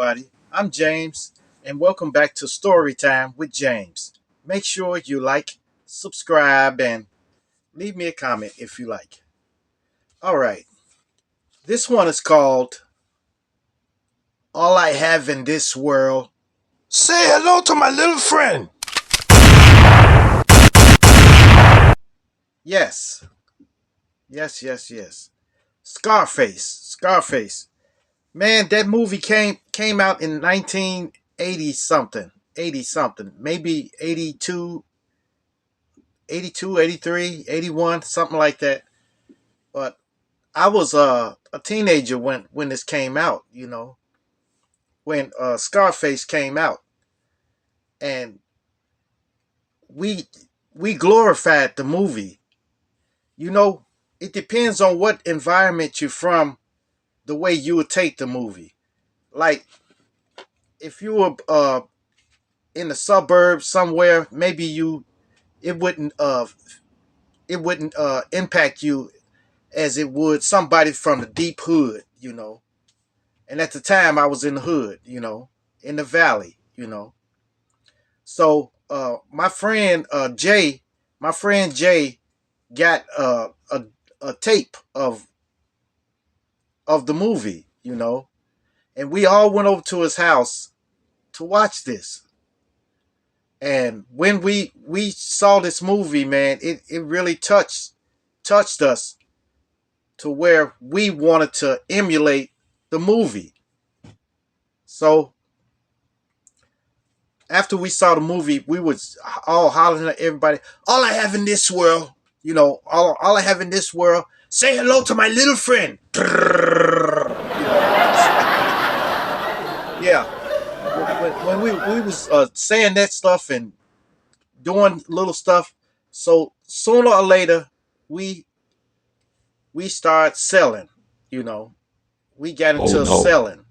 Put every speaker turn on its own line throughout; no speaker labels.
everybody. I'm James, and welcome back to Storytime with James. Make sure you like, subscribe, and leave me a comment if you like. All right, this one is called All I Have in This World.
Say hello to my little friend.
Yes, yes. Scarface. Man, that movie came out in 1980 something, 80 something, maybe 82, 82, 83, 81, something like that. But I was a teenager when this came out, when Scarface came out, and we we glorified the movie. You know, it depends on what environment you're from, the way you would take the movie. Like if you were in the suburbs somewhere, maybe you it wouldn't uh it wouldn't impact you as it would somebody from the deep hood, And at the time, I was in the hood, in the valley. So my friend Jay got a tape of the movie, and we all went over to his house to watch this. And when we saw this movie, man, it really touched us to where we wanted to emulate the movie. So after we saw the movie, we was all hollering at everybody, all I have in this world, all I have in this world, say hello to my little friend. Yeah. When we was saying that stuff and doing little stuff, so sooner or later, we we start selling, you know. We got
Oh
into
no.
selling.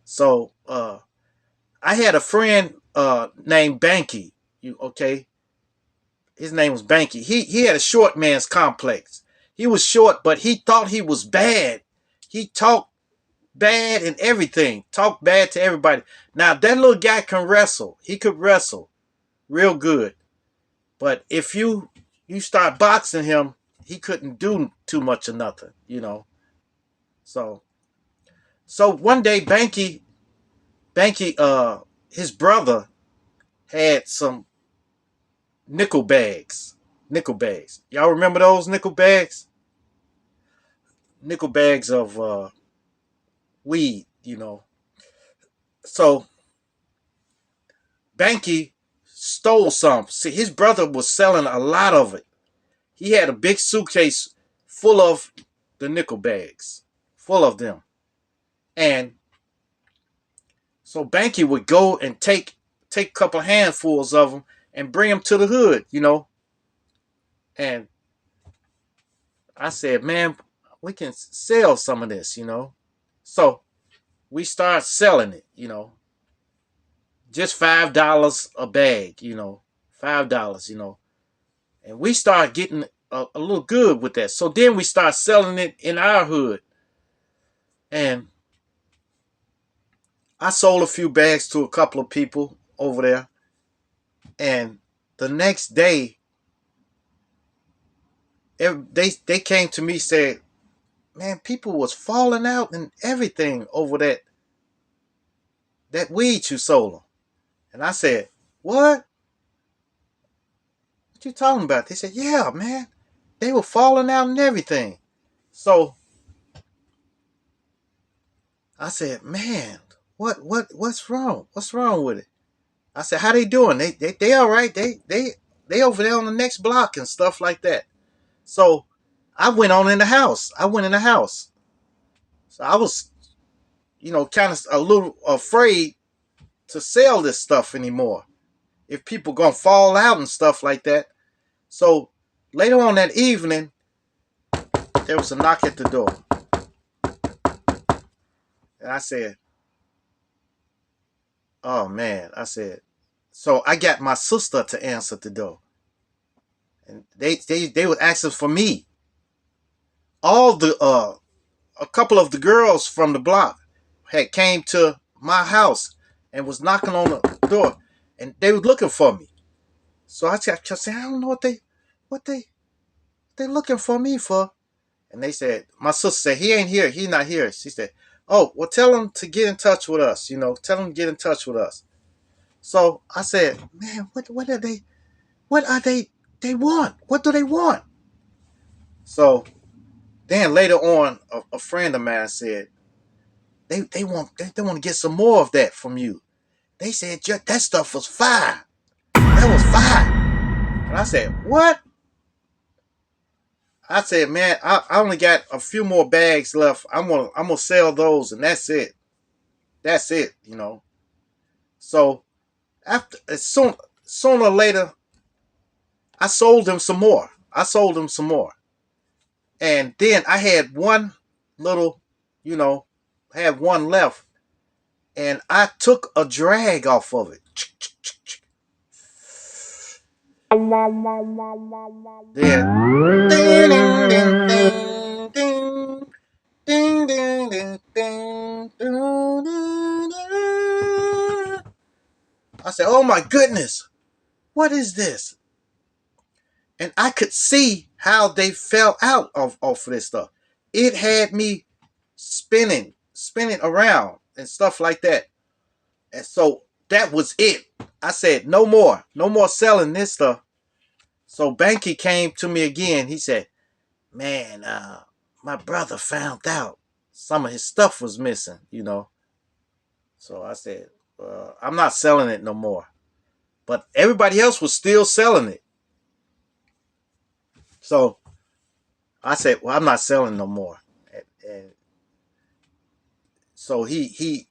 So I had a friend named Banky. Okay? His name was Banky. He had a short man's complex. He was short, but he thought he was bad. He talked bad and everything. Talked bad to everybody. Now that little guy can wrestle. He could wrestle real good. But if you start boxing him, he couldn't do too much of nothing. So one day Banky his brother had some nickel bags. Nickel bags. Y'all remember those nickel bags? Nickel bags of weed. So Banky stole some. See, his brother was selling a lot of it. He had a big suitcase full of the nickel bags, full of them. And so Banky would go and take a couple handfuls of them and bring them to the hood. And I said, man, we can sell some of this. So we start selling it. Just $5 a bag. $5. And we start getting a little good with that. So then we start selling it in our hood. And I sold a few bags to a couple of people over there. And the next day, they came to me said, man, people was falling out and everything over that weed you sold them. And I said, what? What you talking about? They said, yeah, man. They were falling out and everything. So I said, man, what's wrong? What's wrong with it? I said, how they doing? They all right. They over there on the next block and stuff like that. So I went on in the house. I went in the house. So I was, kind of a little afraid to sell this stuff anymore. If people gonna fall out and stuff like that. So later on that evening, there was a knock at the door. And I said, oh man, I said, so I got my sister to answer the door. And they were asking for me. All the a couple of the girls from the block, had came to my house and was knocking on the door, and they was looking for me. So I kept saying, I don't know what they looking for me for. And they said, my sister said, he ain't here. He not here. She said, oh, well, tell him to get in touch with us. Tell him to get in touch with us. So I said, man, what are they want? What do they want? So then later on, a friend of mine said, they want to get some more of that from you. They said, that stuff was fire. That was fire. And I said, what? I said, man, I only got a few more bags left. I'm gonna sell those, and that's it. That's it. So after sooner or later, I sold them some more. And then I had one little, you know, had one left, and I took a drag off of it. Then ding ding ding ding ding ding ding ding ding ding. I said, "Oh my goodness, what is this?" And I could see how they fell out of this stuff. It had me spinning around and stuff like that. And so that was it. I said, no more selling this stuff. So Banky came to me again. He said, man, my brother found out some of his stuff was missing. So I said, I'm not selling it no more. But everybody else was still selling it. So I said, well, I'm not selling no more. And so he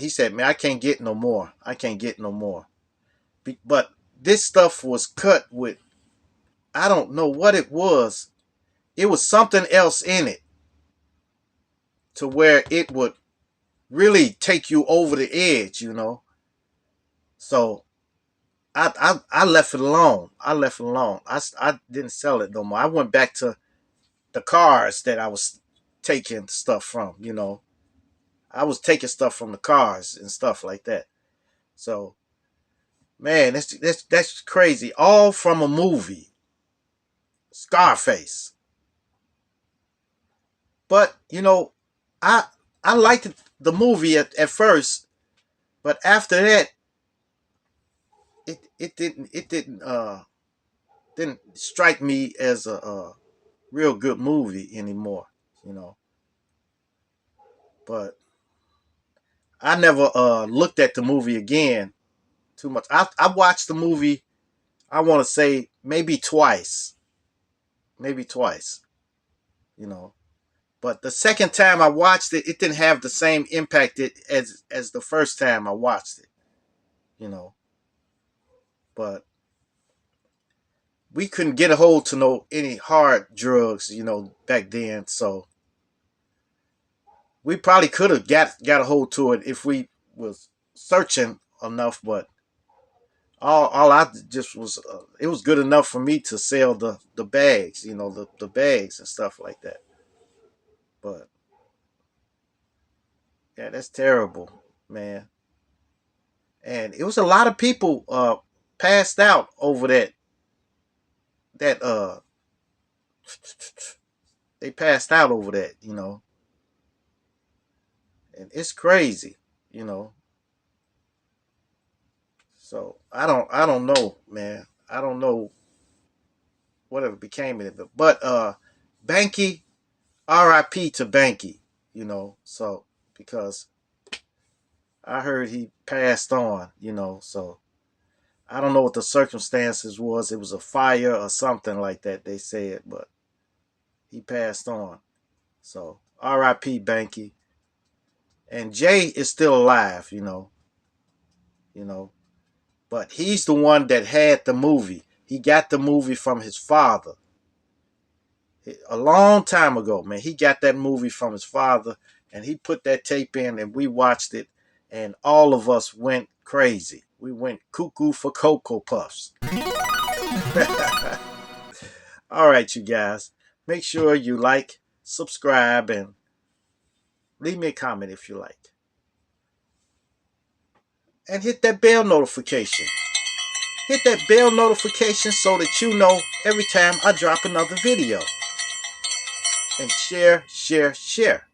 said, man, I can't get no more. I can't get no more. But this stuff was cut with, I don't know what it was. It was something else in it to where it would really take you over the edge. So I left it alone. I didn't sell it no more. I went back to the cars that I was taking stuff from. I was taking stuff from the cars and stuff like that. So man, that's crazy. All from a movie, Scarface. But I I liked the movie at first, but after that, it didn't strike me as a real good movie anymore. You know, but I never looked at the movie again too much. I watched the movie. I want to say maybe twice. You know, but the second time I watched it, it didn't have the same impact as the first time I watched it. You know, but we couldn't get a hold to no any hard drugs, back then. So we probably could have got a hold to it if we was searching enough. But all I just was, it was good enough for me to sell the bags, the bags and stuff like that. But yeah, that's terrible, man. And it was a lot of people passed out over that they passed out over that. And it's crazy, you know. So I don't know, man. I don't know whatever became of it. But Banky, R.I.P. to Banky, so because I heard he passed on. So I don't know what the circumstances was. It was a fire or something like that, they said, but he passed on. So R.I.P. Banky. And Jay is still alive, you know. But he's the one that had the movie. He got the movie from his father a long time ago, man. He got that movie from his father, and he put that tape in, and we watched it, and all of us went crazy. We went cuckoo for Cocoa Puffs. All right, you guys. Make sure you like, subscribe, and Leave me a comment if you like. And hit that bell notification. Hit that bell notification so that you know every time I drop another video. And share, share, share.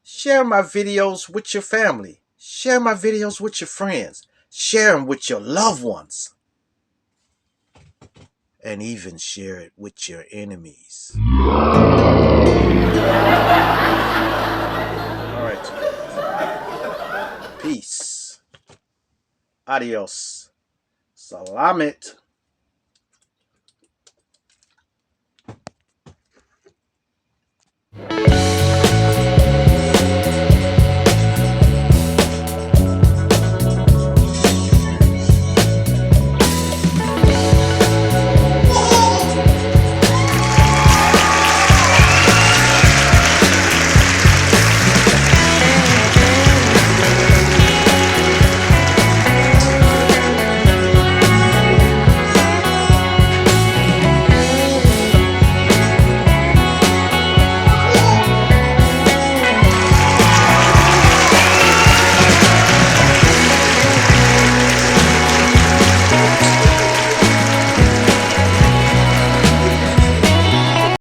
Share my videos with your family. Share my videos with your friends. Share them with your loved ones. And even share it with your enemies. Alright, you guys. Peace. Adios. Salamat.